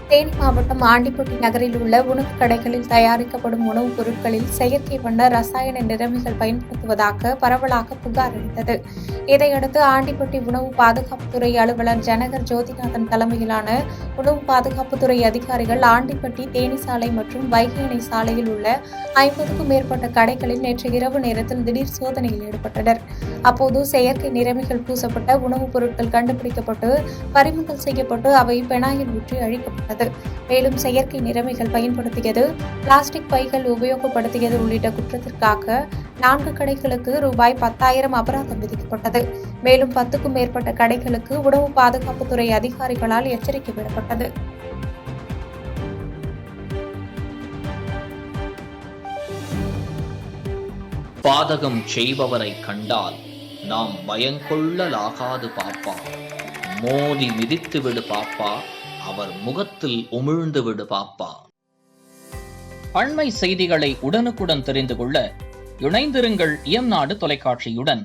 தேனி மாவட்டம் ஆண்டிப்பட்டி நகரில் உள்ள உணவுக் கடைகளில் தயாரிக்கப்படும் உணவுப் பொருட்களில் செயற்கை வண்ண ரசாயன நிறமிகள் பயன்படுத்துவதாக பரவலாக புகார் அளித்தது. இதையடுத்து ஆண்டிப்பட்டி உணவு பாதுகாப்புத்துறை அலுவலர் ஜனகர் ஜோதிநாதன் தலைமையிலான உணவு பாதுகாப்புத்துறை அதிகாரிகள் ஆண்டிப்பட்டி தேனி சாலை மற்றும் வைகை அணை சாலையில் உள்ள 50க்கும் மேற்பட்ட கடைகளில் நேற்று இரவு நேரத்தில் திடீர் சோதனையில் ஈடுபட்டனர். அப்போது செயற்கை நிறமிகள் பூசப்பட்ட உணவுப் பொருட்கள் கண்டுபிடிக்கப்பட்டு பறிமுதல் செய்யப்பட்டு அவை பெனாயில் ஊற்றி அழிக்கப்பட்டது. மேலும் செயற்கை நிறமிகள் பயன்படுத்தியது, பிளாஸ்டிக் பைகள் உபயோகப்படுத்தியது உள்ளிட்ட குற்றத்திற்காக 4 கடைகளுக்கு ரூபாய் 10,000 அபராதம் விதிக்கப்பட்டது. மேலும் 10க்கும் மேற்பட்ட கடைகளுக்கு உணவு பாதுகாப்புத்துறை அதிகாரிகளால் எச்சரிக்கை விடப்பட்டது. பாதகம் செய்பவரை கண்டால் நாம் பயங்கொள்ளலாகாது பாப்பா, மோதி மிதித்து விடு பாப்பா, அவர் முகத்தில் உமிழ்ந்து விடு பாப்பா. அண்மை செய்திகளை உடனுக்குடன் தெரிந்து கொள்ள இணைந்திருங்கள் இயம்நாடு தொலைக்காட்சியுடன்.